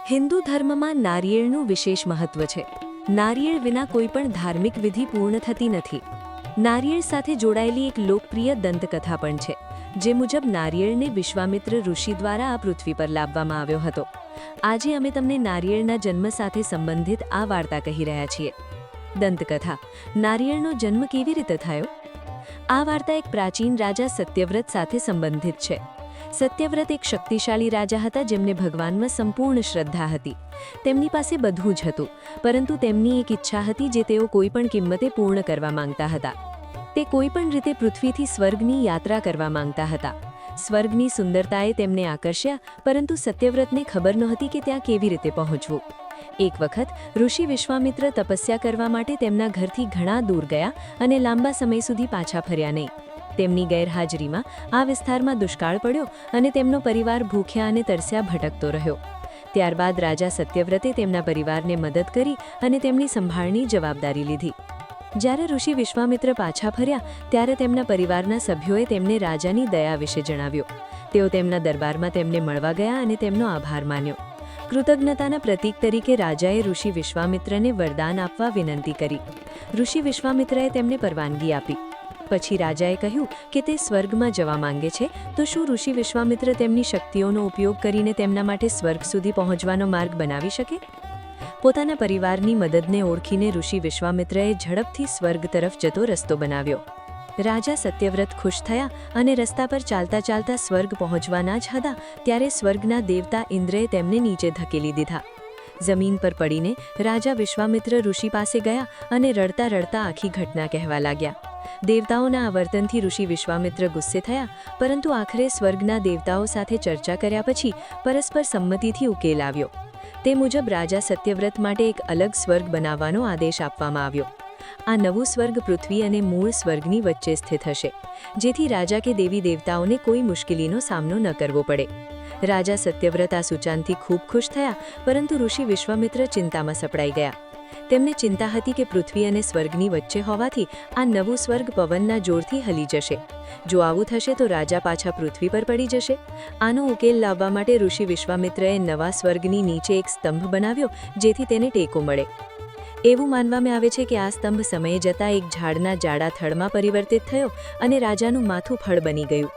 હિન્દુ ધર્મમાં નારિયેળનું વિશેષ મહત્વ છે. નારિયેળ વિના કોઈ પણ ધાર્મિક વિધિ પૂર્ણ થતી નથી. નારિયેળ સાથે જોડાયેલી એક લોકપ્રિય દંતકથા પણ છે, જે મુજબ નારિયેળને વિશ્વામિત્ર ઋષિ દ્વારા આ પૃથ્વી પર લાવવામાં આવ્યો હતો. આજે અમે તમને નારિયેળના જન્મ સાથે સંબંધિત આ વાર્તા કહી રહ્યા છીએ. દંતકથા: નારિયેળનો જન્મ કેવી રીતે થયો? આ વાર્તા એક પ્રાચીન રાજા સત્યવ્રત સાથે સંબંધિત છે. સત્યવ્રત એક શક્તિશાળી રાજા હતા, જેમને ભગવાનમાં સંપૂર્ણ શ્રદ્ધા હતી. તેમની પાસે બધું જ હતું, પરંતુ તેમની એક ઈચ્છા હતી જે તેઓ કોઈ પણ કિંમતે પૂર્ણ કરવા માંગતા હતા. તે કોઈ પણ રીતે પૃથ્વીથી સ્વર્ગની યાત્રા કરવા માંગતા હતા. સ્વર્ગની સુંદરતાએ તેમને આકર્ષ્યા, પરંતુ સત્યવ્રતને ખબર નહોતી કે ત્યાં કેવી રીતે પહોંચવું. એક વખત ઋષિ વિશ્વામિત્ર તપસ્યા કરવા માટે તેમના ઘરથી ઘણા દૂર ગયા અને લાંબા સમય સુધી પાછા ફર્યા નહીં. તેમની ગેરહાજરીમાં આ વિસ્તારમાં દુષ્કાળ પડ્યો અને તેમનો પરિવાર ભૂખ્યા અને તરસ્યા ભટકતો રહ્યો. ત્યારબાદ રાજા સત્યવ્રતે તેમના પરિવારને મદદ કરી અને તેમની સંભાળની જવાબદારી લીધી. જ્યારે ઋષિ વિશ્વામિત્ર પાછા ફર્યા, ત્યારે તેમના પરિવારના સભ્યોએ તેમને રાજાની દયા વિશે જણાવ્યું. તેઓ તેમના દરબારમાં તેમને મળવા ગયા અને તેમનો આભાર માન્યો. કૃતજ્ઞતાના પ્રતીક તરીકે રાજાએ ઋષિ વિશ્વામિત્રને વરદાન આપવા વિનંતી કરી. ઋષિ વિશ્વામિત્રએ તેમને પરવાનગી આપી. પછી રાજાએ કહ્યું કે તે સ્વર્ગમાં જવા માંગે છે, તો શું ઋષિ વિશ્વામિત્ર તેમની શક્તિઓનો ઉપયોગ કરીને તેમના માટે સ્વર્ગ સુધી પહોંચવાનો માર્ગ બનાવી શકે? પોતાના પરિવારની મદદને ઓળખીને ઋષિ વિશ્વામિત્રએ ઝડપથી સ્વર્ગ તરફ જતો રસ્તો બનાવ્યો. રાજા સત્યવ્રત ખુશ થયા અને રસ્તા પર ચાલતા ચાલતા સ્વર્ગ પહોંચવાના જ હતા, ત્યારે સ્વર્ગના દેવતા ઇન્દ્રએ તેમને નીચે ધકેલી દીધા. જમીન પર પડીને રાજા વિશ્વામિત્ર ઋષિ પાસે ગયા અને રડતા રડતા આખી ઘટના કહેવા લાગ્યા. દેવતાઓના આ વર્તનથી ઋષિ વિશ્વામિત્ર ગુસ્સે થયા, પરંતુ આખરે સ્વર્ગના દેવતાઓ સાથે ચર્ચા કર્યા પછી પરસ્પર સંમતિથી ઉકેલ આવ્યો. તે મુજબ રાજા સત્યવ્રત માટે એક અલગ સ્વર્ગ બનાવવાનો આદેશ આપવામાં આવ્યો. આ નવું સ્વર્ગ પૃથ્વી અને મૂળ સ્વર્ગની વચ્ચે સ્થિત હશે, જેથી રાજા કે દેવી દેવતાઓને કોઈ મુશ્કેલીનો સામનો ન કરવો પડે. રાજા સત્યવ્રત આ સૂચનથી ખૂબ ખુશ થયા, પરંતુ ઋષિ વિશ્વામિત્ર ચિંતામાં સપડાઈ ગયા. તેમને ચિંતા હતી કે પૃથ્વી અને સ્વર્ગની વચ્ચે હોવાથી આ નવું સ્વર્ગ પવનના જોરથી હલી જશે. જો આવું થશે તો રાજા પાછા પૃથ્વી પર પડી જશે. આનો ઉકેલ લાવવા માટે ઋષિ વિશ્વામિત્રએ નવા સ્વર્ગની નીચે એક સ્તંભ બનાવ્યો, જેથી તેને ટેકો મળે. એવું માનવામાં આવે છે કે આ સ્તંભ સમયે જતાં એક ઝાડના જાડા થડમાં પરિવર્તિત થયો અને રાજાનું માથું ફળ બની ગયું.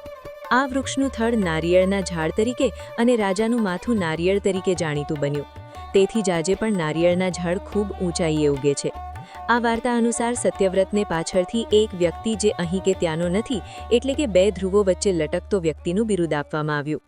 આ વૃક્ષનું થડ નારિયેળના ઝાડ તરીકે અને રાજાનું માથું નારિયેળ તરીકે જાણીતું બન્યું. તેથી જ આજે પણ નારિયેળના ઝાડ ખૂબ ઊંચાઈએ ઉગે છે. આ વાર્તા અનુસાર સત્યવ્રતને પાછળથી એક વ્યક્તિ જે અહીં કે ત્યાંનો નથી, એટલે કે બે ધ્રુવો વચ્ચે લટકતો વ્યક્તિનું બિરુદ આપવામાં આવ્યું.